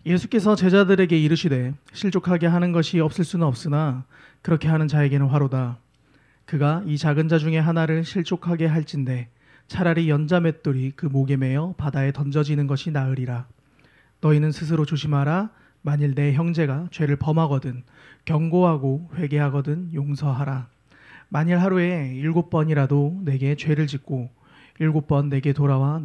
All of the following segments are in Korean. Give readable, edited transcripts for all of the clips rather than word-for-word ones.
예수께서 제자들에게 이르시되 실족하게 하는 것이 없을 수는 없으나 그렇게 하는 자에게는 화로다. 그가 이 작은 자 중에 하나를 실족하게 할진대 차라리 연자 맷돌이 그 목에 매어 바다에 던져지는 것이 나으리라. 너희는 스스로 조심하라. 만일 내 형제가 죄를 범하거든 경고하고 회개하거든 용서하라. 만일 하루에 7번이라도 내게 죄를 짓고 7번 내게 돌아와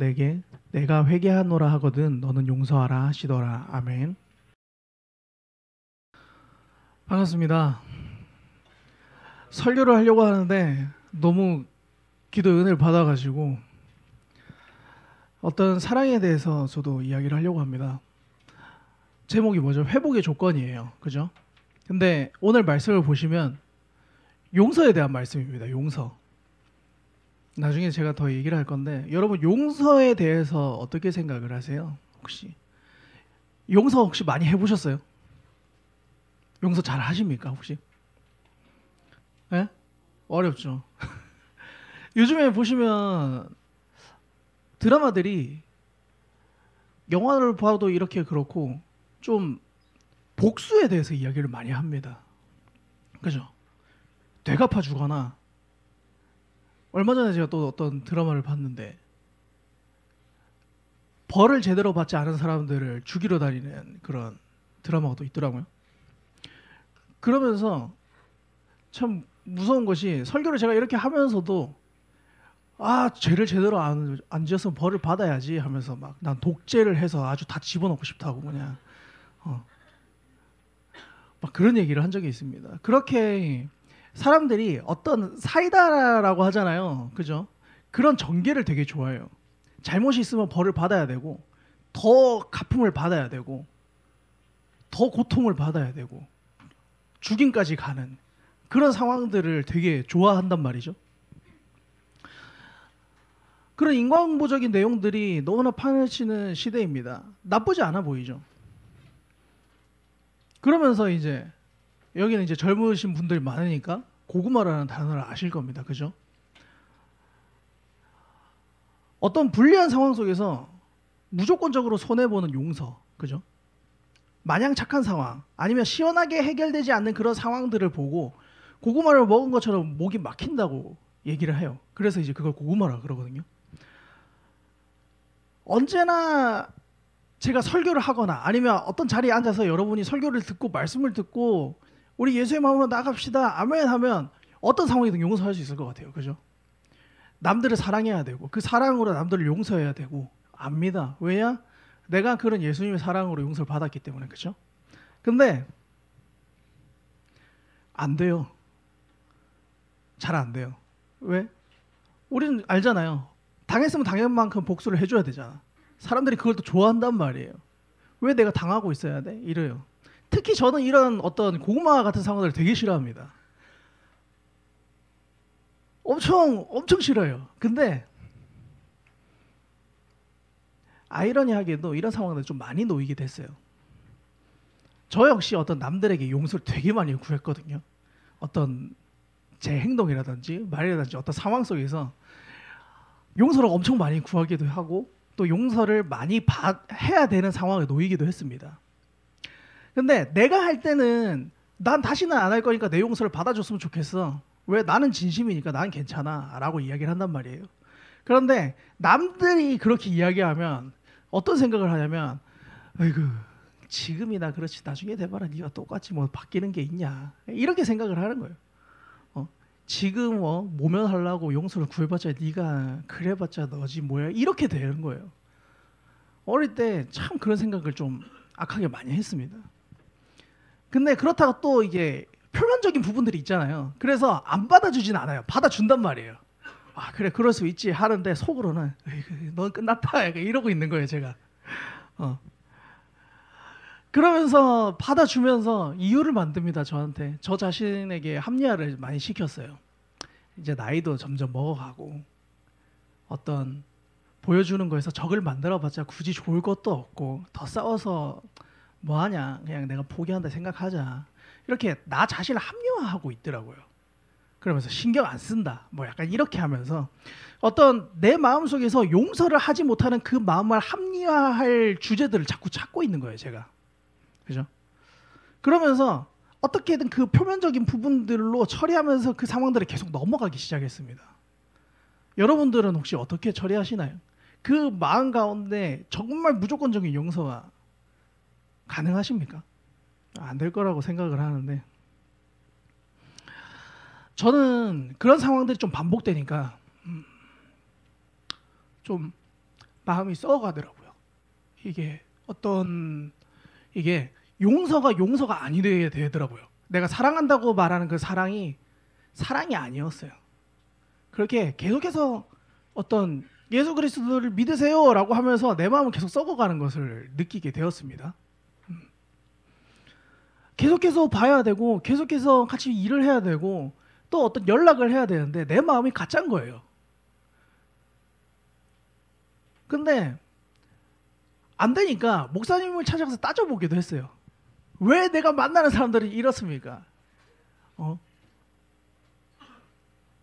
내가 회개하노라 하거든 너는 용서하라 하시더라. 아멘. 반갑습니다. 설교를 하려고 하는데 너무 기도 은혜를 받아가지고 어떤 사랑에 대해서 저도 이야기를 하려고 합니다. 제목이 뭐죠? 회복의 조건이에요. 그죠? 근데 오늘 말씀을 보시면 용서에 대한 말씀입니다. 용서. 나중에 제가 더 얘기를 할 건데 여러분 용서에 대해서 어떻게 생각을 하세요? 혹시 용서 혹시 많이 해보셨어요? 용서 잘 하십니까 혹시? 네? 어렵죠. 요즘에 보시면 드라마들이 영화를 봐도 이렇게 그렇고 좀 복수에 대해서 이야기를 많이 합니다. 그죠? 되갚아 주거나 얼마 전에 제가 또 어떤 드라마를 봤는데 벌을 제대로 받지 않은 사람들을 죽이러 다니는 그런 드라마가 또 있더라고요. 그러면서 참 무서운 것이 설교를 제가 이렇게 하면서도 죄를 제대로 안 지었으면 벌을 받아야지 하면서 막 난 독재를 해서 아주 다 집어넣고 싶다고 그냥 막 그런 얘기를 한 적이 있습니다. 그렇게 사람들이 어떤 사이다라고 하잖아요. 그죠? 그런 전개를 되게 좋아해요. 잘못이 있으면 벌을 받아야 되고 더 가품을 받아야 되고 더 고통을 받아야 되고 죽임까지 가는 그런 상황들을 되게 좋아한단 말이죠. 그런 인과응보적인 내용들이 너무나 판을 시대입니다. 나쁘지 않아 보이죠. 그러면서 이제 여기는 이제 젊으신 분들이 많으니까 고구마라는 단어를 아실 겁니다. 그죠? 어떤 불리한 상황 속에서 무조건적으로 손해보는 용서. 그죠? 마냥 착한 상황 아니면 시원하게 해결되지 않는 그런 상황들을 보고 고구마를 먹은 것처럼 목이 막힌다고 얘기를 해요. 그래서 이제 그걸 고구마라 그러거든요. 언제나 제가 설교를 하거나 아니면 어떤 자리에 앉아서 여러분이 설교를 듣고 말씀을 듣고 우리 예수의 마음으로 나갑시다 아멘 하면 어떤 상황이든 용서할 수 있을 것 같아요. 그죠? 남들을 사랑해야 되고 그 사랑으로 남들을 용서해야 되고 압니다. 왜냐? 내가 그런 예수님의 사랑으로 용서를 받았기 때문에. 그죠? 근데 안 돼요. 잘 안 돼요. 왜? 우리는 알잖아요. 당했으면 당한 만큼 복수를 해줘야 되잖아. 사람들이 그걸 또 좋아한단 말이에요. 왜 내가 당하고 있어야 돼? 이래요. 특히 저는 이런 어떤 고구마 같은 상황들을 되게 싫어합니다. 엄청 싫어요. 근데 아이러니하게도 이런 상황들 좀 많이 놓이게 됐어요. 저 역시 어떤 남들에게 용서를 되게 많이 구했거든요. 어떤 제 행동이라든지 말이라든지 어떤 상황 속에서 용서를 엄청 많이 구하기도 하고 또 용서를 많이 해야 되는 상황에 놓이기도 했습니다. 근데 내가 할 때는 난 다시는 안 할 거니까 내 용서를 받아줬으면 좋겠어. 왜? 나는 진심이니까 난 괜찮아 라고 이야기를 한단 말이에요. 그런데 남들이 그렇게 이야기하면 어떤 생각을 하냐면 아이고 지금이나 그렇지 나중에 돼봐라 네가 똑같이 뭐 바뀌는 게 있냐 이렇게 생각을 하는 거예요. 지금 모면하려고 용서를 구해봤자 네가 그래봤자 너지 뭐야 이렇게 되는 거예요. 어릴 때 참 그런 생각을 좀 악하게 많이 했습니다. 근데 그렇다고 또 이게 표면적인 부분들이 있잖아요. 그래서 안 받아주진 않아요. 받아준단 말이에요. 그래 그럴 수 있지 하는데 속으로는 넌 끝났다 이러고 있는 거예요 제가. 그러면서 받아주면서 이유를 만듭니다. 저한테. 저 자신에게 합리화를 많이 시켰어요. 이제 나이도 점점 먹어가고 어떤 보여주는 거에서 적을 만들어봤자 굳이 좋을 것도 없고 더 싸워서 뭐하냐 그냥 내가 포기한다 생각하자 이렇게 나 자신을 합리화하고 있더라고요. 그러면서 신경 안 쓴다 뭐 약간 이렇게 하면서 어떤 내 마음속에서 용서를 하지 못하는 그 마음을 합리화할 주제들을 자꾸 찾고 있는 거예요 제가. 그죠? 그러면서 어떻게든 그 표면적인 부분들로 처리하면서 그 상황들을 계속 넘어가기 시작했습니다. 여러분들은 혹시 어떻게 처리하시나요? 그 마음 가운데 정말 무조건적인 용서가 가능하십니까? 안 될 거라고 생각을 하는데, 저는 그런 상황들이 좀 반복되니까 좀 마음이 썩어가더라고요. 이게 용서가 아니 되더라고요. 내가 사랑한다고 말하는 그 사랑이 아니었어요. 그렇게 계속해서 어떤 예수 그리스도를 믿으세요라고 하면서 내 마음은 계속 썩어가는 것을 느끼게 되었습니다. 계속해서 봐야 되고 계속해서 같이 일을 해야 되고 또 어떤 연락을 해야 되는데 내 마음이 가짜인 거예요. 근데 안 되니까 목사님을 찾아가서 따져보기도 했어요. 왜 내가 만나는 사람들이 이렇습니까?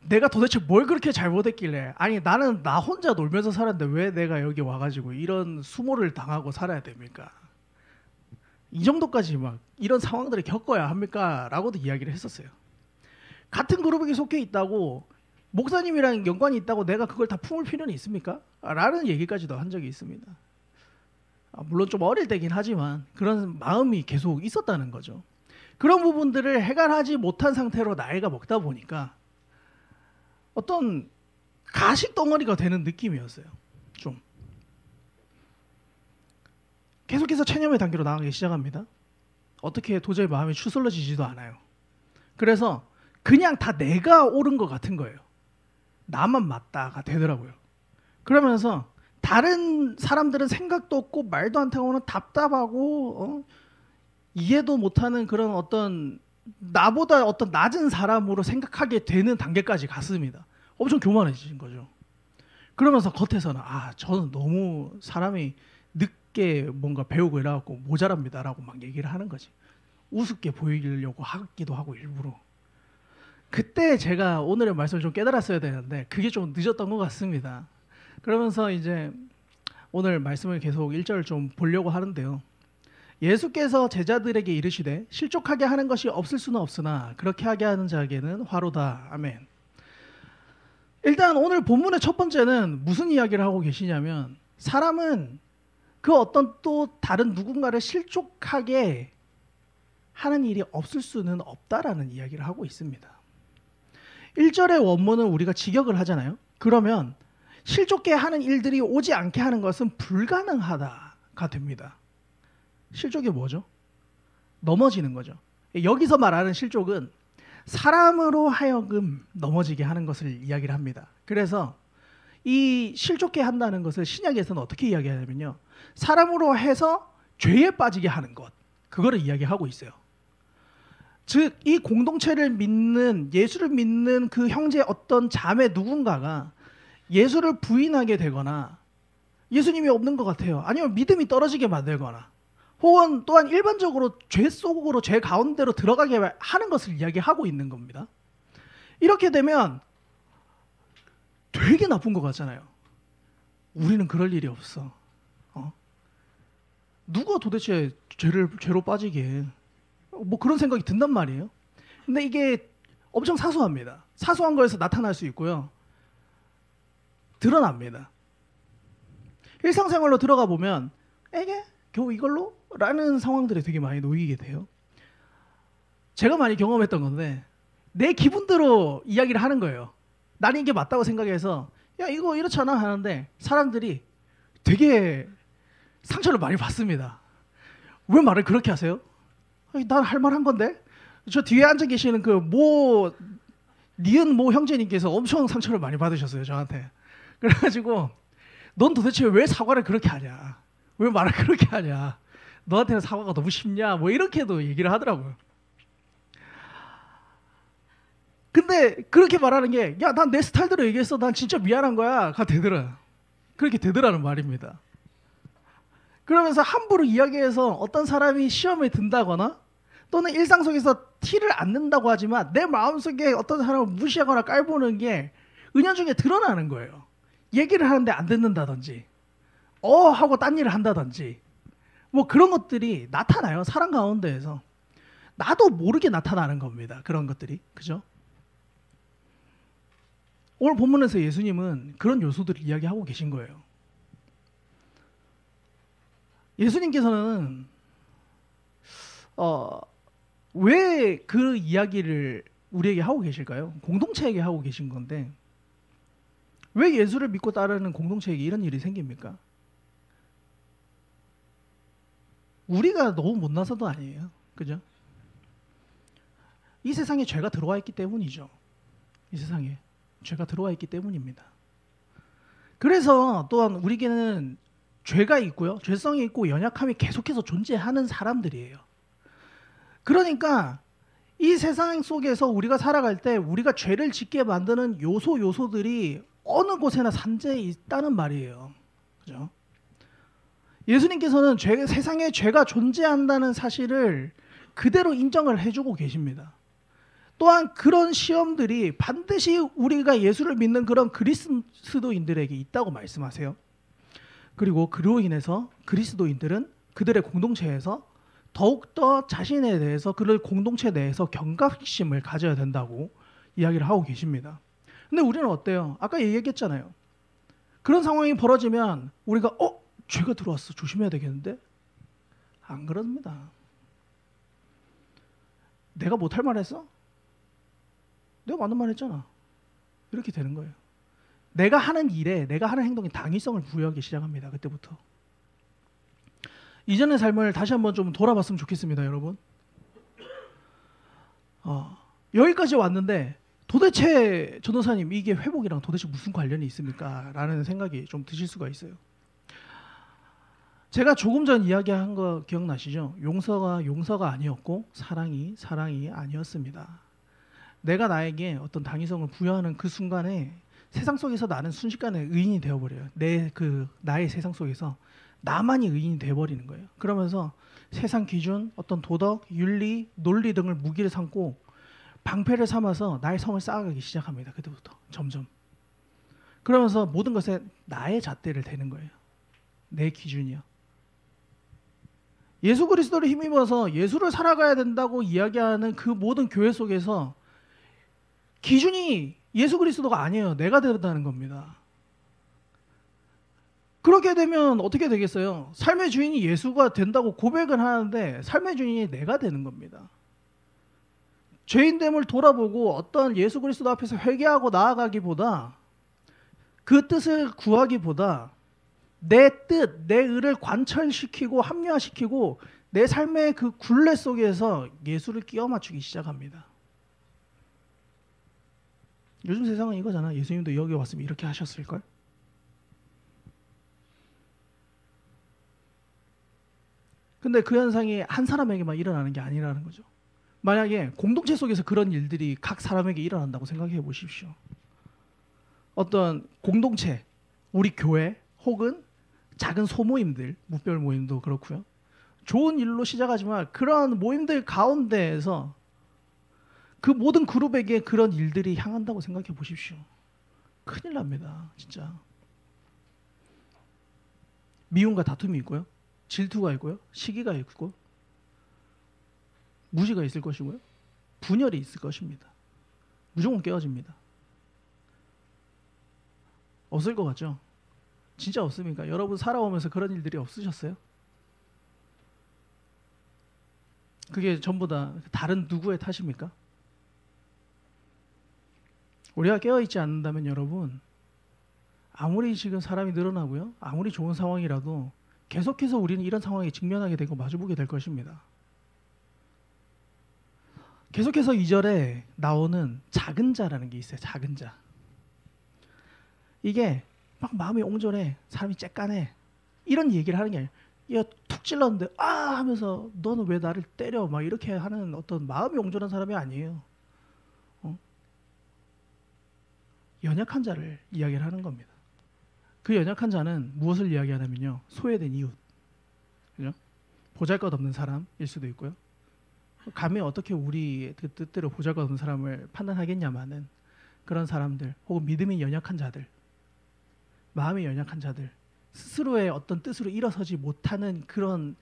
내가 도대체 뭘 그렇게 잘못했길래, 아니 나는 나 혼자 놀면서 살았는데 왜 내가 여기 와가지고 이런 수모를 당하고 살아야 됩니까? 이 정도까지 막 이런 상황들을 겪어야 합니까? 라고도 이야기를 했었어요. 같은 그룹에 속해 있다고 목사님이랑 연관이 있다고 내가 그걸 다 품을 필요는 있습니까? 라는 얘기까지도 한 적이 있습니다. 물론 좀 어릴 때긴 하지만 그런 마음이 계속 있었다는 거죠. 그런 부분들을 해결하지 못한 상태로 나이가 먹다 보니까 어떤 가식 덩어리가 되는 느낌이었어요. 좀 계속해서 체념의 단계로 나가기 시작합니다. 어떻게 도저히 마음이 추스러지지도 않아요. 그래서 그냥 다 내가 옳은 것 같은 거예요. 나만 맞다가 되더라고요. 그러면서 다른 사람들은 생각도 없고 말도 안 타고는 답답하고 이해도 못하는 그런 어떤 나보다 어떤 낮은 사람으로 생각하게 되는 단계까지 갔습니다. 엄청 교만해진 거죠. 그러면서 겉에서는 저는 너무 사람이 늦게 뭔가 배우고 이래갖고 모자랍니다라고 막 얘기를 하는 거지. 우습게 보이려고 하기도 하고 일부러. 그때 제가 오늘의 말씀을 좀 깨달았어야 되는데 그게 좀 늦었던 것 같습니다. 그러면서 이제 오늘 말씀을 계속 1절을 좀 보려고 하는데요. 예수께서 제자들에게 이르시되 실족하게 하는 것이 없을 수는 없으나 그렇게 하게 하는 자에게는 화로다. 아멘. 일단 오늘 본문의 첫 번째는 무슨 이야기를 하고 계시냐면 사람은 그 어떤 또 다른 누군가를 실족하게 하는 일이 없을 수는 없다라는 이야기를 하고 있습니다. 1절의 원문은 우리가 직역을 하잖아요. 그러면 실족게 하는 일들이 오지 않게 하는 것은 불가능하다가 됩니다. 실족이 뭐죠? 넘어지는 거죠. 여기서 말하는 실족은 사람으로 하여금 넘어지게 하는 것을 이야기를 합니다. 그래서 이 실족게 한다는 것을 신약에서는 어떻게 이야기하냐면요. 사람으로 해서 죄에 빠지게 하는 것. 그거를 이야기하고 있어요. 즉, 이 공동체를 믿는, 예수를 믿는 그 형제 어떤 자매 누군가가 예수를 부인하게 되거나 예수님이 없는 것 같아요. 아니면 믿음이 떨어지게 만들거나 혹은 또한 일반적으로 죄 속으로 죄 가운데로 들어가게 하는 것을 이야기하고 있는 겁니다. 이렇게 되면 되게 나쁜 것 같잖아요. 우리는 그럴 일이 없어. 누가 도대체 죄로 빠지게 해? 뭐 그런 생각이 든단 말이에요. 근데 이게 엄청 사소합니다. 사소한 거에서 나타날 수 있고요. 드러납니다. 일상생활로 들어가 보면 에게 겨우 이걸로? 라는 상황들이 되게 많이 놓이게 돼요. 제가 많이 경험했던 건데 내 기분대로 이야기를 하는 거예요. 나는 이게 맞다고 생각해서 야 이거 이렇잖아 하는데 사람들이 되게 상처를 많이 받습니다. 왜 말을 그렇게 하세요? 난 할 말 한 건데. 저 뒤에 앉아 계시는 그 니은 모 형제님께서 엄청 상처를 많이 받으셨어요 저한테. 그래가지고 넌 도대체 왜 사과를 그렇게 하냐, 왜 말을 그렇게 하냐, 너한테는 사과가 너무 쉽냐, 뭐 이렇게도 얘기를 하더라고요. 근데 그렇게 말하는 게 야 난 내 스타일대로 얘기했어, 난 진짜 미안한 거야 가 되더라. 그렇게 되더라는 말입니다. 그러면서 함부로 이야기해서 어떤 사람이 시험에 든다거나 또는 일상 속에서 티를 안 낸다고 하지만 내 마음속에 어떤 사람을 무시하거나 깔보는 게 은연중에 드러나는 거예요. 얘기를 하는데 안 듣는다든지 하고 딴 일을 한다든지 뭐 그런 것들이 나타나요. 사람 가운데에서. 나도 모르게 나타나는 겁니다. 그런 것들이. 그죠? 오늘 본문에서 예수님은 그런 요소들을 이야기하고 계신 거예요. 예수님께서는 왜 그 이야기를 우리에게 하고 계실까요? 공동체에게 하고 계신 건데 왜 예수를 믿고 따르는 공동체에게 이런 일이 생깁니까? 우리가 너무 못나서도 아니에요. 그죠? 이 세상에 죄가 들어와 있기 때문이죠. 이 세상에 죄가 들어와 있기 때문입니다. 그래서 또한 우리에게는 죄가 있고요. 죄성이 있고 연약함이 계속해서 존재하는 사람들이에요. 그러니까 이 세상 속에서 우리가 살아갈 때 우리가 죄를 짓게 만드는 요소들이 어느 곳에나 산재해 있다는 말이에요. 그죠? 예수님께서는 세상에 죄가 존재한다는 사실을 그대로 인정을 해주고 계십니다. 또한 그런 시험들이 반드시 우리가 예수를 믿는 그런 그리스도인들에게 있다고 말씀하세요. 그리고 그로 인해서 그리스도인들은 그들의 공동체에서 더욱더 자신에 대해서 그들 공동체 내에서 경각심을 가져야 된다고 이야기를 하고 계십니다. 근데 우리는 어때요? 아까 얘기했잖아요. 그런 상황이 벌어지면 우리가 죄가 들어왔어. 조심해야 되겠는데? 안 그럽니다. 내가 못할 말 했어? 내가 맞는 말 했잖아. 이렇게 되는 거예요. 내가 하는 일에, 내가 하는 행동에 당위성을 부여하기 시작합니다. 그때부터. 이전의 삶을 다시 한번 좀 돌아봤으면 좋겠습니다, 여러분. 여기까지 왔는데 도대체 전도사님 이게 회복이랑 도대체 무슨 관련이 있습니까? 라는 생각이 좀 드실 수가 있어요. 제가 조금 전 이야기한 거 기억나시죠? 용서가 아니었고 사랑이 아니었습니다. 내가 나에게 어떤 당위성을 부여하는 그 순간에 세상 속에서 나는 순식간에 의인이 되어버려요. 나의 세상 속에서 나만이 의인이 되어버리는 거예요. 그러면서 세상 기준, 어떤 도덕, 윤리, 논리 등을 무기를 삼고 방패를 삼아서 나의 성을 쌓아가기 시작합니다. 그때부터 점점. 그러면서 모든 것에 나의 잣대를 대는 거예요. 내 기준이요. 예수 그리스도를 힘입어서 예수를 살아가야 된다고 이야기하는 그 모든 교회 속에서 기준이 예수 그리스도가 아니에요. 내가 된다는 겁니다. 그렇게 되면 어떻게 되겠어요? 삶의 주인이 예수가 된다고 고백은 하는데 삶의 주인이 내가 되는 겁니다. 죄인됨을 돌아보고 어떤 예수 그리스도 앞에서 회개하고 나아가기보다 그 뜻을 구하기보다 내 뜻, 내 의를 관철시키고 합리화시키고 내 삶의 그 굴레 속에서 예수를 끼워 맞추기 시작합니다. 요즘 세상은 이거잖아. 예수님도 여기 왔으면 이렇게 하셨을걸? 근데 그 현상이 한 사람에게만 일어나는 게 아니라는 거죠. 만약에 공동체 속에서 그런 일들이 각 사람에게 일어난다고 생각해 보십시오. 어떤 공동체, 우리 교회 혹은 작은 소모임들, 무별 모임도 그렇고요. 좋은 일로 시작하지만 그런 모임들 가운데에서 그 모든 그룹에게 그런 일들이 향한다고 생각해 보십시오. 큰일 납니다. 진짜. 미움과 다툼이 있고요. 질투가 있고요. 시기가 있고 무시가 있을 것이고요. 분열이 있을 것입니다. 무조건 깨어집니다. 없을 것 같죠? 진짜 없습니까? 여러분 살아오면서 그런 일들이 없으셨어요? 그게 전부 다 다른 누구의 탓입니까? 우리가 깨어있지 않는다면 여러분 아무리 지금 사람이 늘어나고요. 아무리 좋은 상황이라도 계속해서 우리는 이런 상황에 직면하게 되고 마주보게 될 것입니다. 계속해서 2절에 나오는 작은 자라는 게 있어요. 작은 자. 이게 막 마음이 옹졸해. 사람이 쬐깐해. 이런 얘기를 하는 게 아니에요. 얘가 툭 찔렀는데 하면서 너는 왜 나를 때려? 막 이렇게 하는 어떤 마음이 옹졸한 사람이 아니에요. 연약한 자를 이야기를 하는 겁니다. 그 연약한 자는 무엇을 이야기하냐면요. 소외된 이웃. 그죠? 보잘것없는 사람일 수도 있고요. 감히 어떻게 우리 그 뜻대로 보잘것없는 사람을 판단하겠냐마는 그런 사람들 혹은 믿음이 연약한 자들, 마음이 연약한 자들, 스스로의 어떤 뜻으로 일어서지 못하는 그런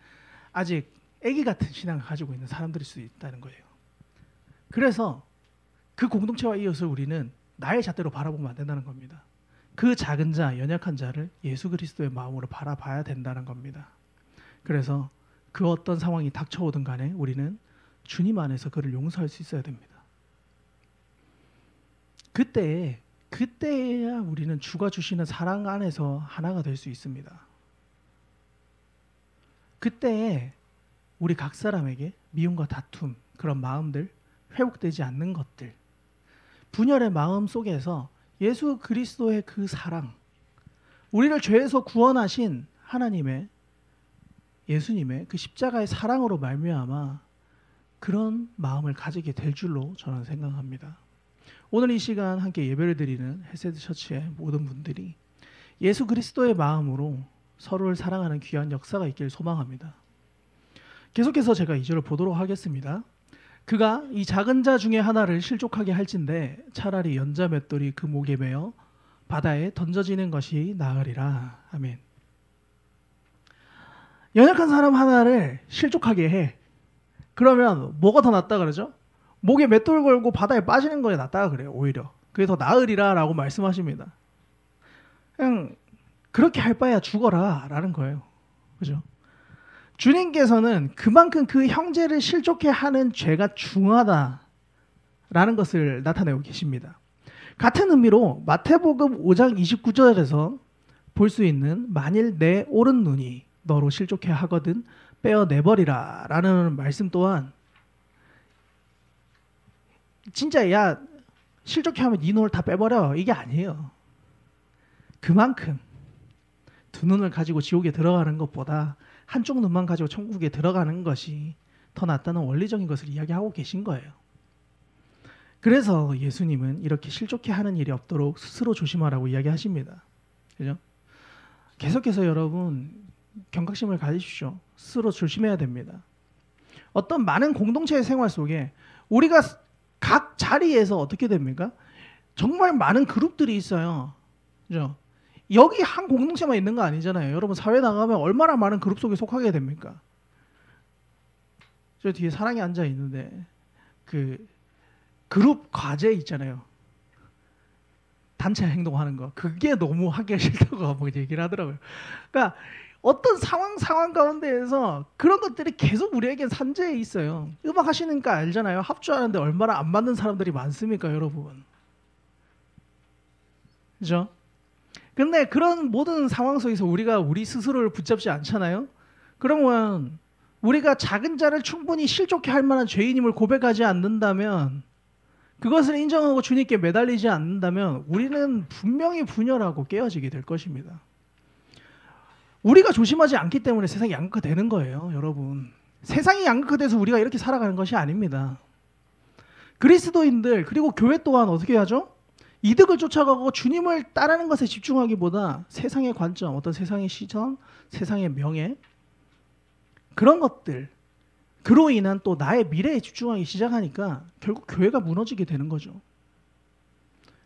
아직 아기 같은 신앙을 가지고 있는 사람들일 수 있다는 거예요. 그래서 그 공동체와 이웃을 우리는 나의 잣대로 바라보면 안 된다는 겁니다. 그 작은 자, 연약한 자를 예수 그리스도의 마음으로 바라봐야 된다는 겁니다. 그래서 그 어떤 상황이 닥쳐오든 간에 우리는 주님 안에서 그를 용서할 수 있어야 됩니다. 그때야 우리는 주가 주시는 사랑 안에서 하나가 될 수 있습니다. 그때에 우리 각 사람에게 미움과 다툼, 그런 마음들, 회복되지 않는 것들, 분열의 마음 속에서 예수 그리스도의 그 사랑, 우리를 죄에서 구원하신 하나님의, 예수님의 그 십자가의 사랑으로 말미암아 그런 마음을 가지게 될 줄로 저는 생각합니다. 오늘 이 시간 함께 예배를 드리는 헤세드 처치의 모든 분들이 예수 그리스도의 마음으로 서로를 사랑하는 귀한 역사가 있길 소망합니다. 계속해서 제가 2절을 보도록 하겠습니다. 그가 이 작은 자 중에 하나를 실족하게 할진대 차라리 연자 맷돌이 그 목에 매어 바다에 던져지는 것이 나으리라. 아멘. 연약한 사람 하나를 실족하게 해. 그러면 뭐가 더 낫다 그러죠? 목에 맷돌 걸고 바다에 빠지는 거에 낫다 그래요. 오히려 그게 더 나으리라 라고 말씀하십니다. 그냥 그렇게 할 바에야 죽어라 라는 거예요. 그죠? 주님께서는 그만큼 그 형제를 실족해 하는 죄가 중하다라는 것을 나타내고 계십니다. 같은 의미로 마태복음 5장 29절에서 볼 수 있는 만일 내 오른 눈이 너로 실족해 하거든 빼어내버리라 라는 말씀 또한 진짜 야 실족해 하면 네 눈을 다 빼버려 이게 아니에요. 그만큼 두 눈을 가지고 지옥에 들어가는 것보다 한쪽 눈만 가지고 천국에 들어가는 것이 더 낫다는 원리적인 것을 이야기하고 계신 거예요. 그래서 예수님은 이렇게 실족해 하는 일이 없도록 스스로 조심하라고 이야기하십니다. 그죠? 계속해서 여러분 경각심을 가지십시오. 스스로 조심해야 됩니다. 어떤 많은 공동체의 생활 속에 우리가 각 자리에서 어떻게 됩니까? 정말 많은 그룹들이 있어요. 그죠? 여기 한 공동체만 있는 거 아니잖아요. 여러분 사회 나가면 얼마나 많은 그룹 속에 속하게 됩니까? 저 뒤에 사랑이 앉아 있는데 그 그룹 과제 있잖아요. 단체 행동하는 거. 그게 너무 하기가 싫다고 뭐 얘기를 하더라고요. 그러니까 어떤 상황 가운데에서 그런 것들이 계속 우리에겐 산재해 있어요. 음악 하시니까 알잖아요. 합주하는데 얼마나 안 맞는 사람들이 많습니까, 여러분? 그죠? 근데 그런 모든 상황 속에서 우리가 우리 스스로를 붙잡지 않잖아요. 그러면 우리가 작은 자를 충분히 실족해 할 만한 죄인임을 고백하지 않는다면, 그것을 인정하고 주님께 매달리지 않는다면 우리는 분명히 분열하고 깨어지게 될 것입니다. 우리가 조심하지 않기 때문에 세상이 양극화되는 거예요, 여러분. 세상이 양극화돼서 우리가 이렇게 살아가는 것이 아닙니다. 그리스도인들 그리고 교회 또한 어떻게 하죠? 이득을 쫓아가고 주님을 따르는 것에 집중하기보다 세상의 관점, 어떤 세상의 시선, 세상의 명예, 그런 것들, 그로 인한 또 나의 미래에 집중하기 시작하니까 결국 교회가 무너지게 되는 거죠.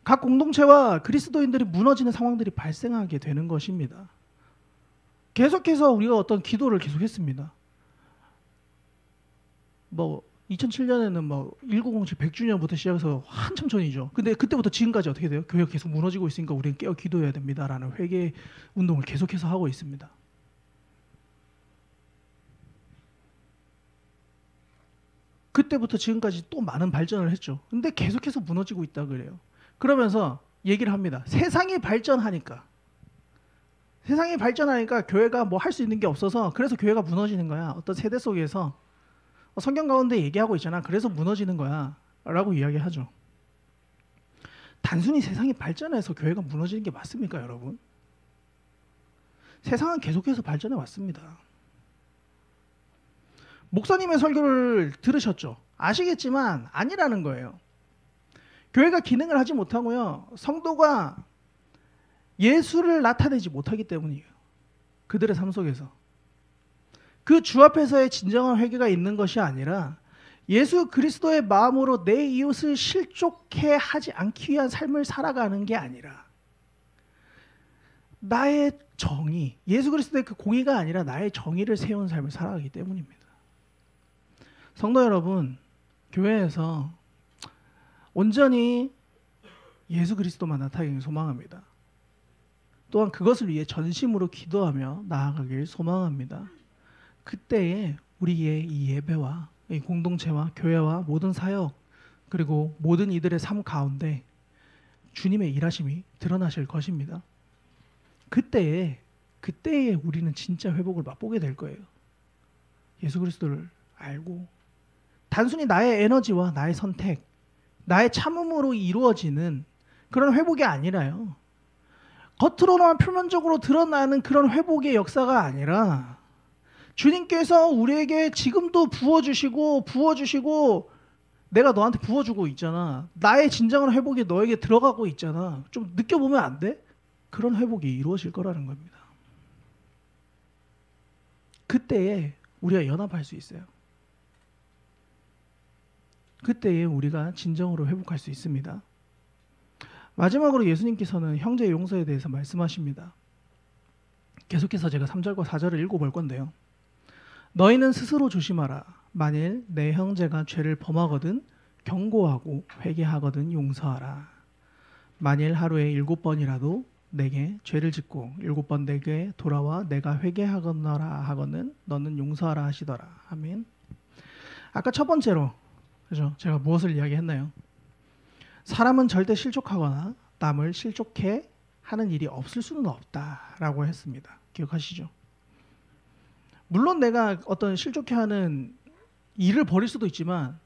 각 공동체와 그리스도인들이 무너지는 상황들이 발생하게 되는 것입니다. 계속해서 우리가 어떤 기도를 계속했습니다. 2007년에는 1907 100주년부터 시작해서 한참 전이죠. 근데 그때부터 지금까지 어떻게 돼요? 교회가 계속 무너지고 있으니까 우리는 깨어 기도해야 됩니다라는 회개 운동을 계속해서 하고 있습니다. 그때부터 지금까지 또 많은 발전을 했죠. 근데 계속해서 무너지고 있다 그래요. 그러면서 얘기를 합니다. 세상이 발전하니까 교회가 뭐 할 수 있는 게 없어서 그래서 교회가 무너지는 거야. 어떤 세대 속에서 성경 가운데 얘기하고 있잖아. 그래서 무너지는 거야 라고 이야기하죠. 단순히 세상이 발전해서 교회가 무너지는 게 맞습니까, 여러분? 세상은 계속해서 발전해 왔습니다. 목사님의 설교를 들으셨죠? 아시겠지만 아니라는 거예요. 교회가 기능을 하지 못하고요, 성도가 예수를 나타내지 못하기 때문이에요. 그들의 삶 속에서 그 주 앞에서의 진정한 회개가 있는 것이 아니라 예수 그리스도의 마음으로 내 이웃을 실족해 하지 않기 위한 삶을 살아가는 게 아니라 나의 정의, 예수 그리스도의 그 공의가 아니라 나의 정의를 세운 삶을 살아가기 때문입니다. 성도 여러분, 교회에서 온전히 예수 그리스도만 나타나기를 소망합니다. 또한 그것을 위해 전심으로 기도하며 나아가길 소망합니다. 그때에 우리의 이 예배와 이 공동체와 교회와 모든 사역 그리고 모든 이들의 삶 가운데 주님의 일하심이 드러나실 것입니다. 그때에 우리는 진짜 회복을 맛보게 될 거예요. 예수 그리스도를 알고 단순히 나의 에너지와 나의 선택, 나의 참음으로 이루어지는 그런 회복이 아니라요. 겉으로만 표면적으로 드러나는 그런 회복의 역사가 아니라 주님께서 우리에게 지금도 부어주시고 내가 너한테 부어주고 있잖아. 나의 진정한 회복이 너에게 들어가고 있잖아. 좀 느껴보면 안 돼? 그런 회복이 이루어질 거라는 겁니다. 그때에 우리가 연합할 수 있어요. 그때에 우리가 진정으로 회복할 수 있습니다. 마지막으로 예수님께서는 형제 용서에 대해서 말씀하십니다. 계속해서 제가 3절과 4절을 읽어볼 건데요. 너희는 스스로 조심하라. 만일 내 형제가 죄를 범하거든 경고하고 회개하거든 용서하라. 만일 하루에 7번이라도 내게 죄를 짓고 7번 내게 돌아와 내가 회개하거나 하거든 너는 용서하라 하시더라. 아멘. 아까 첫 번째로 그죠? 제가 무엇을 이야기했나요? 사람은 절대 실족하거나 남을 실족해 하는 일이 없을 수는 없다라고 했습니다. 기억하시죠? 물론 내가 어떤 실족해 하는 일을 벌일 수도 있지만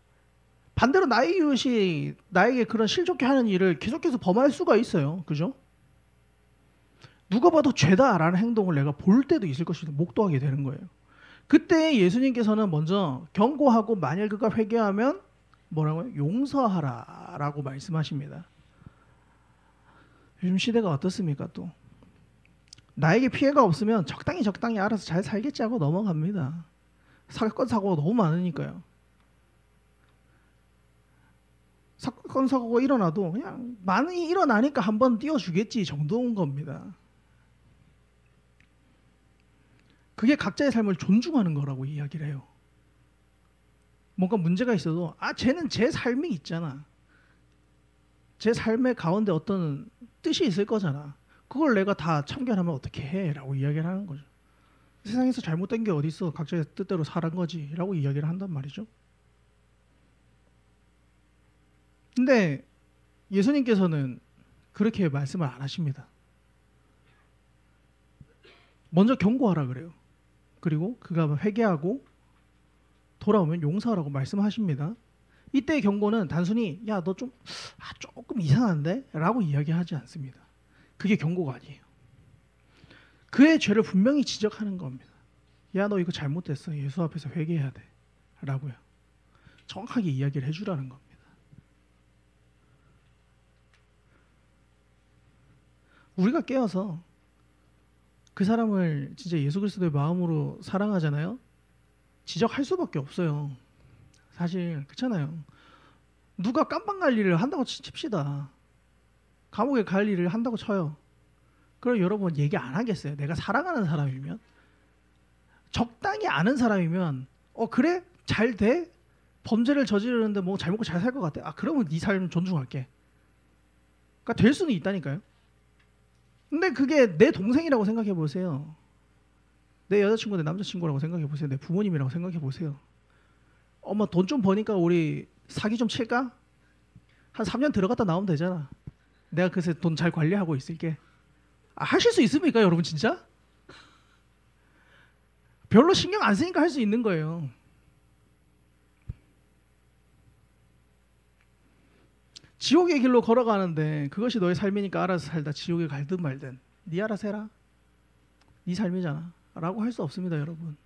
반대로 나의 이웃이 나에게 그런 실족해 하는 일을 계속해서 범할 수가 있어요. 그죠? 누가 봐도 죄다라는 행동을 내가 볼 때도 있을 것이다. 목도하게 되는 거예요. 그때 예수님께서는 먼저 경고하고 만일 그가 회개하면 뭐라고요? 용서하라라고 말씀하십니다. 요즘 시대가 어떻습니까? 또 나에게 피해가 없으면 적당히 알아서 잘 살겠지 하고 넘어갑니다. 사건 사고가 너무 많으니까요. 사건 사고가 일어나도 그냥 많이 일어나니까 한번 띄워주겠지 정도인 겁니다. 그게 각자의 삶을 존중하는 거라고 이야기를 해요. 뭔가 문제가 있어도 쟤는 제 삶이 있잖아. 제 삶의 가운데 어떤 뜻이 있을 거잖아. 그걸 내가 다 참견하면 어떻게 해? 라고 이야기를 하는 거죠. 세상에서 잘못된 게 어디 있어? 각자의 뜻대로 살은 거지. 라고 이야기를 한단 말이죠. 근데 예수님께서는 그렇게 말씀을 안 하십니다. 먼저 경고하라 그래요. 그리고 그가 회개하고 돌아오면 용서하라고 말씀하십니다. 이때의 경고는 단순히 야 너 좀 조금 이상한데? 라고 이야기하지 않습니다. 그게 경고가 아니에요. 그의 죄를 분명히 지적하는 겁니다. 야 너 이거 잘못됐어. 예수 앞에서 회개해야 돼. 라고요. 정확하게 이야기를 해주라는 겁니다. 우리가 깨어서 그 사람을 진짜 예수 그리스도의 마음으로 사랑하잖아요. 지적할 수밖에 없어요. 사실 그렇잖아요. 누가 깜빵 갈 일을 한다고 칩시다. 감옥에 갈 일을 한다고 쳐요. 그럼 여러분 얘기 안 하겠어요? 내가 사랑하는 사람이면, 적당히 아는 사람이면 그래? 잘 돼? 범죄를 저지르는데 뭐 잘 먹고 잘 살 것 같아. 그러면 네 삶 존중할게. 그러니까 될 수는 있다니까요. 근데 그게 내 동생이라고 생각해 보세요. 내 여자친구, 내 남자친구라고 생각해 보세요. 내 부모님이라고 생각해 보세요. 엄마 돈 좀 버니까 우리 사기 좀 칠까? 한 3년 들어갔다 나오면 되잖아. 내가 그새 돈 잘 관리하고 있을게. 하실 수 있습니까 여러분 진짜? 별로 신경 안 쓰니까 할 수 있는 거예요. 지옥의 길로 걸어가는데 그것이 너의 삶이니까 알아서 살다 지옥에 갈든 말든 네 알아서 해라. 네 삶이잖아. 라고 할 수 없습니다 여러분.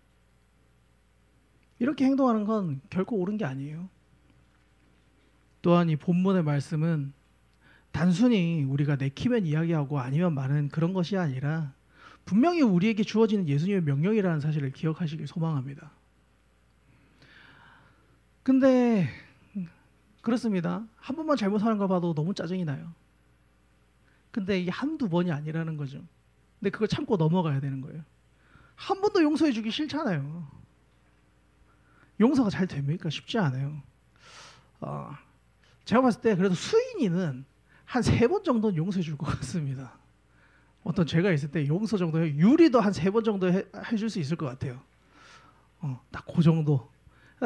이렇게 행동하는 건 결코 옳은 게 아니에요. 또한 이 본문의 말씀은 단순히 우리가 내키면 이야기하고 아니면 마는 그런 것이 아니라 분명히 우리에게 주어지는 예수님의 명령이라는 사실을 기억하시길 소망합니다. 근데 그렇습니다. 한 번만 잘못하는 거 봐도 너무 짜증이 나요. 근데 이게 한두 번이 아니라는 거죠. 근데 그걸 참고 넘어가야 되는 거예요. 한 번도 용서해 주기 싫잖아요. 용서가 잘 됩니까? 쉽지 않아요. 제가 봤을 때 그래도 수인이는 한 3번 정도는 용서해 줄 것 같습니다. 어떤 죄가 있을 때 용서 정도 해. 유리도 한 3번 정도 해줄 수 있을 것 같아요. 딱 그 정도.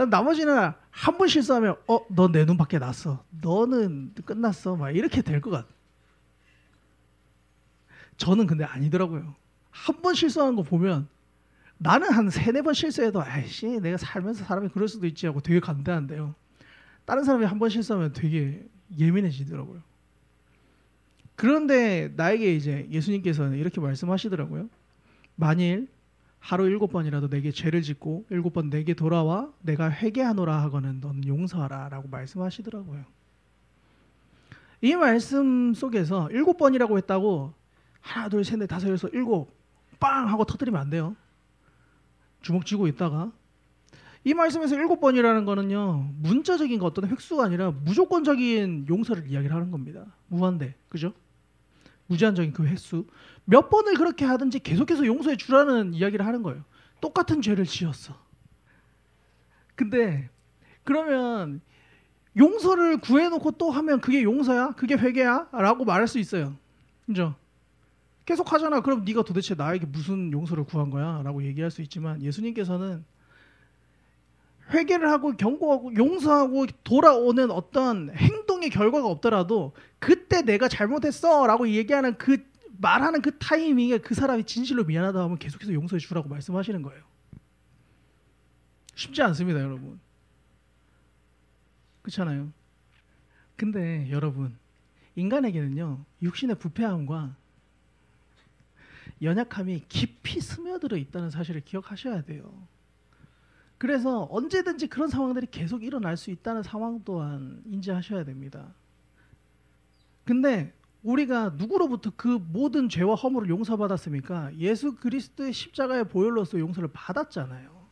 나머지는 한 번 실수하면 너 내 눈 밖에 났어. 너는 끝났어. 막 이렇게 될 것 같아. 저는 근데 아니더라고요. 한 번 실수하는 거 보면 나는 한 3-4번 실수해도 아이씨 내가 살면서 사람이 그럴 수도 있지 하고 되게 간대한데요. 다른 사람이 한 번 실수하면 되게 예민해지더라고요. 그런데 나에게 이제 예수님께서는 이렇게 말씀하시더라고요. 만일 하루 7번이라도 내게 죄를 짓고 7번 내게 돌아와 내가 회개하노라 하거든 너는 용서하라 라고 말씀하시더라고요. 이 말씀 속에서 7번이라고 했다고 하나 둘 셋 넷 다섯 여섯 일곱 빵 하고 터뜨리면 안 돼요. 주먹 쥐고 있다가 이 말씀에서 7번이라는 거는요 문자적인 어떤 획수가 아니라 무조건적인 용서를 이야기를 하는 겁니다. 무한대, 그죠? 무제한적인 그 횟수 몇 번을 그렇게 하든지 계속해서 용서해 주라는 이야기를 하는 거예요. 똑같은 죄를 지었어. 근데 그러면 용서를 구해놓고 또 하면 그게 용서야? 그게 회개야? 라고 말할 수 있어요. 그죠? 계속 하잖아. 그럼 네가 도대체 나에게 무슨 용서를 구한 거야? 라고 얘기할 수 있지만 예수님께서는 회개를 하고 경고하고 용서하고 돌아오는 어떤 행동의 결과가 없더라도 그때 내가 잘못했어 라고 얘기하는 그 말하는 그 타이밍에 그 사람이 진실로 미안하다 하면 계속해서 용서해 주라고 말씀하시는 거예요. 쉽지 않습니다, 여러분. 그렇잖아요. 근데 여러분, 인간에게는요 육신의 부패함과 연약함이 깊이 스며들어 있다는 사실을 기억하셔야 돼요. 그래서 언제든지 그런 상황들이 계속 일어날 수 있다는 상황 또한 인지하셔야 됩니다. 근데 우리가 누구로부터 그 모든 죄와 허물을 용서받았습니까? 예수 그리스도의 십자가의 보혈로서 용서를 받았잖아요.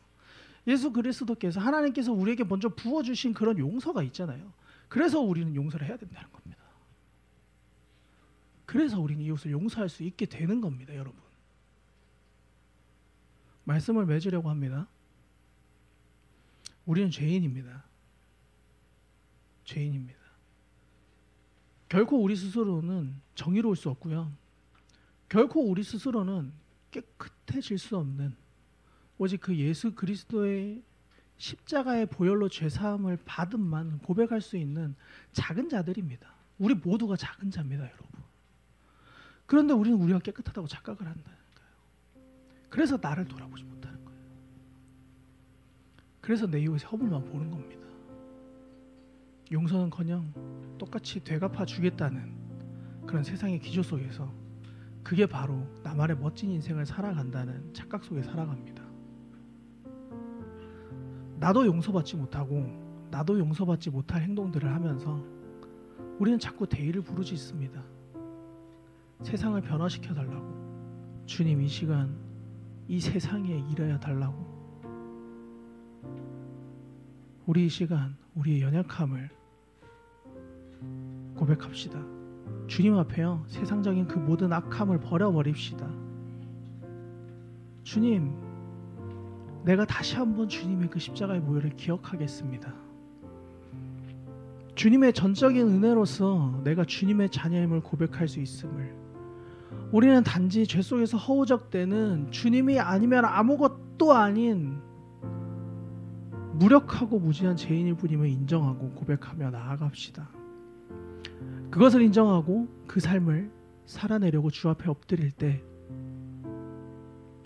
예수 그리스도께서 하나님께서 우리에게 먼저 부어주신 그런 용서가 있잖아요. 그래서 우리는 용서를 해야 된다는 겁니다. 그래서 우리는 이웃을 용서할 수 있게 되는 겁니다, 여러분. 말씀을 맺으려고 합니다. 우리는 죄인입니다. 죄인입니다. 결코 우리 스스로는 정의로울 수 없고요. 결코 우리 스스로는 깨끗해질 수 없는 오직 그 예수 그리스도의 십자가의 보혈로 죄사함을 받음만 고백할 수 있는 작은 자들입니다. 우리 모두가 작은 자입니다, 여러분. 그런데 우리는 우리가 깨끗하다고 착각을 한다니까요. 그래서 나를 돌아보지 못하는 거예요. 그래서 내 이웃의 허물만 보는 겁니다. 용서는커녕 똑같이 되갚아 주겠다는 그런 세상의 기조 속에서 그게 바로 나만의 멋진 인생을 살아간다는 착각 속에 살아갑니다. 나도 용서받지 못하고 나도 용서받지 못할 행동들을 하면서 우리는 자꾸 대의를 부르짖습니다. 세상을 변화시켜 달라고, 주님 이 시간 이 세상에 일하여 달라고. 우리 이 시간 우리의 연약함을 고백합시다. 주님 앞에요 세상적인 그 모든 악함을 버려버립시다. 주님, 내가 다시 한번 주님의 그 십자가의 보혈을 기억하겠습니다. 주님의 전적인 은혜로서 내가 주님의 자녀임을 고백할 수 있음을. 우리는 단지 죄 속에서 허우적대는 주님이 아니면 아무것도 아닌 무력하고 무지한 죄인일 뿐임을 인정하고 고백하며 나아갑시다. 그것을 인정하고 그 삶을 살아내려고 주 앞에 엎드릴 때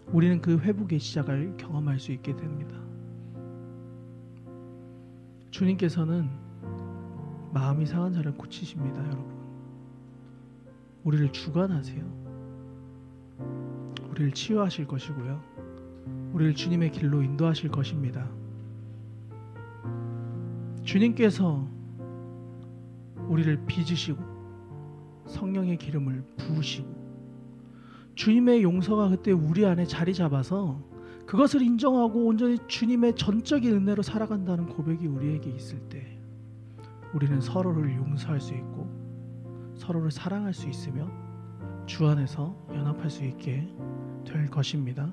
우리는 그 회복의 시작을 경험할 수 있게 됩니다. 주님께서는 마음이 상한 자를 고치십니다, 여러분. 우리를 주관하세요. 우리를 치유하실 것이고요. 우리를 주님의 길로 인도하실 것입니다. 주님께서 우리를 빚으시고 성령의 기름을 부으시고 주님의 용서가 그때 우리 안에 자리 잡아서 그것을 인정하고 온전히 주님의 전적인 은혜로 살아간다는 고백이 우리에게 있을 때 우리는 서로를 용서할 수 있고 서로를 사랑할 수 있으며 주 안에서 연합할 수 있게 될 것입니다.